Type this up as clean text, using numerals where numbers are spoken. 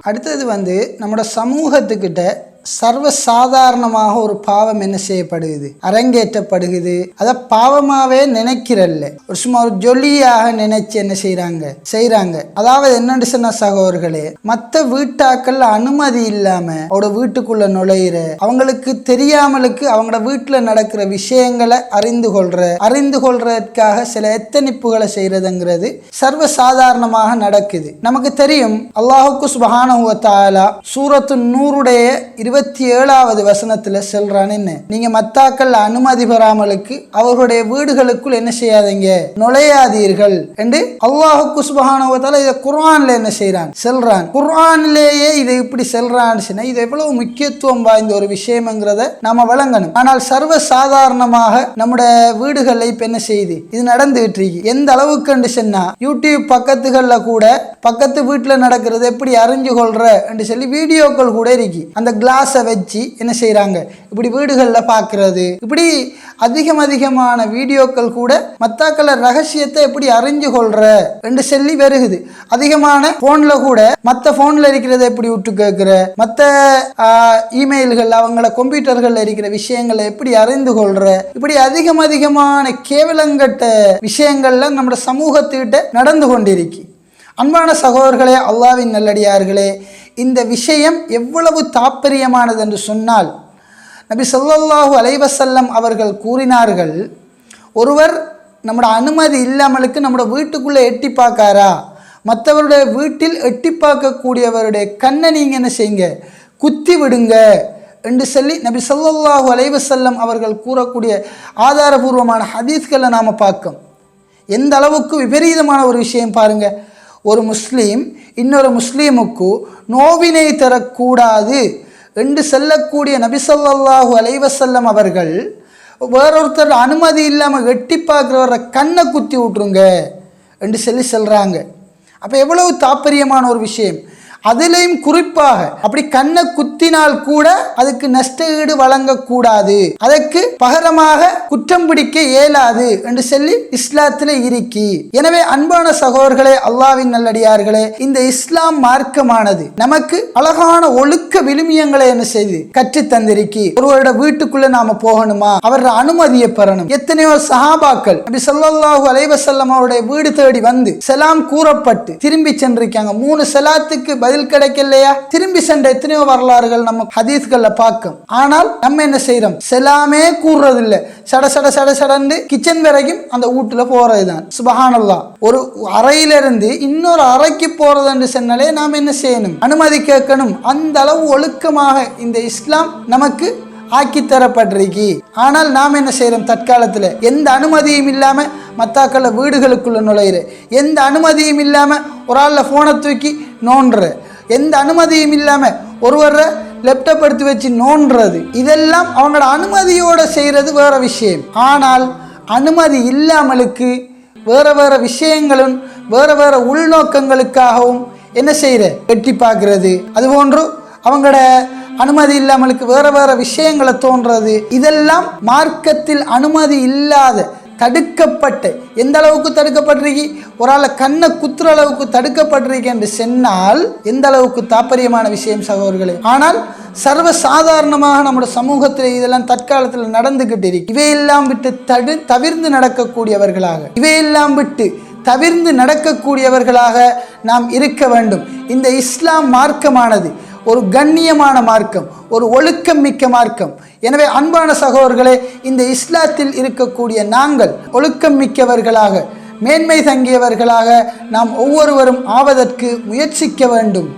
அடுத்தது நம்மளோட சமூகத்துக்கிட்ட சர்வசாதாரணமாக ஒரு பாவம் என்ன செய்யப்படுகிறது, அரங்கேற்றப்படுகிறது. அதை பாவமாகவே நினைக்கிறல்ல, ஒரு சும்மா ஒரு ஜொலியாக நினைச்சு என்ன செய்கிறாங்க. அதாவது என்னன்னு சொன்ன சகோதரர்களே, மற்ற வீட்டாக்கள் அனுமதி இல்லாம அவட வீட்டுக்குள்ள நுழையிற, அவங்களுக்கு தெரியாமலுக்கு அவங்களோட வீட்டில் நடக்கிற விஷயங்களை அறிந்து கொள்றதுக்காக சில எத்தனிப்புகளை செய்யறதுங்கிறது சர்வசாதாரணமாக நடக்குது. நமக்கு தெரியும், அல்லாஹுக்கு சுப்ஹானஹு வ தஆலா சூரத்து நூருடைய 27வது வசனத்துல சொல்றான், என்ன நீங்க மத்தாக்கள் அனுமதி பெறாமலுக்கு அவர்களுடைய வீடுகளுக்குள் என்ன செய்யாதீங்க, நுழையாதீர்கள் என்று அல்லாஹுக்கு சுப்ஹானஹு வ தஆலா இதை குர்ஆன்ல என்ன சொல்றான். குர்ஆனிலேயே இதை இப்படி சொல்றான்னு இது எவ்வளவு முக்கியத்துவம் வாய்ந்த ஒரு விஷயம்ங்கிறத நாம வழங்கணும். ஆனால் சர்வ சாதாரணமாக நம்முடைய வீடுகளில் இப்ப என்ன செய்யுது, இது நடந்துகிட்டு இருக்கு. எந்த அளவுக்கு சொன்னா, யூடியூப் பக்கத்துகள்ல கூட பக்கத்து வீட்டுல நடக்கிறது எப்படி அறிஞ்சு கொள்ற என்று சொல்லி வீடியோக்கள் கூட இருக்கு. அந்த கிளாஸை வச்சு என்ன செய்யறாங்க, இப்படி வீடுகளில் பார்க்கறது, இப்படி அதிகமான வீடியோக்கள் கூட மத்தாக்கள ரகசியத்தை எப்படி அறிஞ்சு கொள்ற என்று சொல்லி வருகுது. அதிகமான போன்ல கூட மற்ற போன்ல இருக்கிறத எப்படி விட்டு கேட்கிற, மற்ற இமெயில்கள் அவங்கள கம்ப்யூட்டர்கள் இருக்கிற விஷயங்களை எப்படி அறிந்து கொள்ற, இப்படி அதிகமான கேவலங்கட்ட விஷயங்கள்ல நம்ம சமூகத்திட்ட நடந்து கொண்டிருக்கு. அன்பான சகோதரர்களே, அல்லாஹ்வின் நல்லடியார்களே, இந்த விஷயம் எவ்வளவு தாற்பயமானது என்று சொன்னால், நபி ஸல்லல்லாஹு அலைஹி வஸல்லம் அவர்கள் கூறினார்கள், ஒருவர் நம்முடைய அனுமதி இல்லாமலுக்கு நம்முடைய வீட்டுக்குள்ளே எட்டி பார்க்காரா, மற்றவருடைய வீட்டில் எட்டி பார்க்கக்கூடியவருடைய கண்ணை நீங்கள் என்ன செய்யுங்க, குத்தி விடுங்க என்று சொல்லி நபி ஸல்லல்லாஹு அலைஹி வஸல்லம் அவர்கள் கூறக்கூடிய ஆதாரபூர்வமான ஹதீஸ்களை நாம் பார்க்கோம். எந்த அளவுக்கு விபரீதமான ஒரு விஷயம் பாருங்க. ஒரு முஸ்லீம் இன்னொரு முஸ்லீமுக்கு நோவினை தரக்கூடாது என்று சொல்லக்கூடிய நபி ஸல்லல்லாஹு அலைஹி வஸல்லம் அவர்கள் வேறொருத்தர் அனுமதி இல்லாமல் எட்டி பார்க்குறவரை கண்ணை குத்தி விட்டுருங்க என்று சொல்கிறாங்க. அப்போ எவ்வளவு தாற்பயமான ஒரு விஷயம். அதிலையும் குறிப்பாக அப்படி கண்ணை குத்தினால் கூட அதுக்கு நஷ்ட ஈடு வழங்கக்கூடாது, அதற்கு பகரமாக குற்றம் பிடிக்க இயலாது என்று சொல்லி இஸ்லாத்தில் இருக்கி. எனவே அன்பான சகோதரர்களே, அல்லாஹ்வின் நல்லடியார்களே, இந்த இஸ்லாம் மார்க்கமானது நமக்கு அழகான ஒழுக்க விழுமியங்களை என்ன செய்து கற்று தந்திருக்கி. ஒருவரோட வீட்டுக்குள்ள நாம போகணுமா, அவரோட அனுமதியை பெறணும். எத்தனையோ சஹாபாக்கள் நபி ஸல்லல்லாஹு அலைஹி வஸல்லம் அவருடைய வீடு தேடி வந்து சலாம் கூறப்பட்டு திரும்பி சென்றிருக்காங்க. 3 சலாத்துக்கு பதில் கிடைக்கலையா, திரும்பி சென்ற எத்தனையோ வரலாறுகள் நம்ம ஹதீஸ்கள்ல பார்க்கும். ஆனால் நம்ம என்ன செய்யறோம், செலாமே கூறுறது இல்லை, சடன்னு கிச்சன் வரைக்கும் அந்த வீட்டுல போறதுதான். சுப்ஹானல்லாஹ், ஒரு அறையிலிருந்து இன்னொரு அறைக்கு போறது என்று சொன்னாலே நாம் என்ன செய்யணும், அனுமதி கேட்கணும். அந்த அளவு ஒழுக்கமாக இந்த இஸ்லாம் நமக்கு ஆக்கி தரப்பட்டிருக்கு. ஆனால் நாம் என்ன செய்யறோம், தற்காலத்தில் எந்த அனுமதியும் இல்லாம மத்தாக்கள வீடுகளுக்குள்ள நுழையிற, எந்த அனுமதியும் இல்லாம ஒரு ஆள்ல போனை தூக்கி நோண்டுற, எந்த அனுமதியும் இல்லாம ஒருவர லேப்டாப் எடுத்து வச்சு நோண்டுறது, இதெல்லாம் அவங்களோட அனுமதியோட செய்யறது வேற விஷயம். ஆனால் அனுமதி இல்லாமலுக்கு வேற விஷயங்களும் வேற உள்நோக்கங்களுக்காகவும் என்ன செய்யற, எட்டி பார்க்கறது, அதுபோன்று அவங்களோட அனுமதி இல்லாமலுக்கு வேற விஷயங்களை தோன்றது, இதெல்லாம் மார்க்கத்தில் அனுமதி இல்லாத தடுக்கப்பட்டு, எந்த அளவுக்கு தடுக்கப்பட்டிருக்கு, ஒரு ஆளை கண்ணை குத்துற அளவுக்கு தடுக்கப்பட்டிருக்கு என்று சொன்னால் எந்த அளவுக்கு தாற்பயமான விஷயம் சகோதரர்களே. ஆனால் சர்வ சாதாரணமாக நம்முடைய சமூகத்தில் இதெல்லாம் தற்காலத்தில் நடந்துகிட்டு இருக்கு. இவையெல்லாம் விட்டு தவிர்ந்து நடக்கக்கூடியவர்களாக நாம் இருக்க வேண்டும். இந்த இஸ்லாம் மார்க்கமானது ஒரு கண்ணியமான மார்க்கம், ஒரு ஒழுக்கம் மிக்க மார்க்கம். எனவே அன்பான சகோதரர்களே, இந்த இஸ்லாத்தில் இருக்கக்கூடிய நாங்கள் ஒழுக்கம் மிக்கவர்களாக, மேன்மை தங்கியவர்களாக நாம் ஒவ்வொருவரும் ஆவதற்கு முயற்சிக்க வேண்டும்.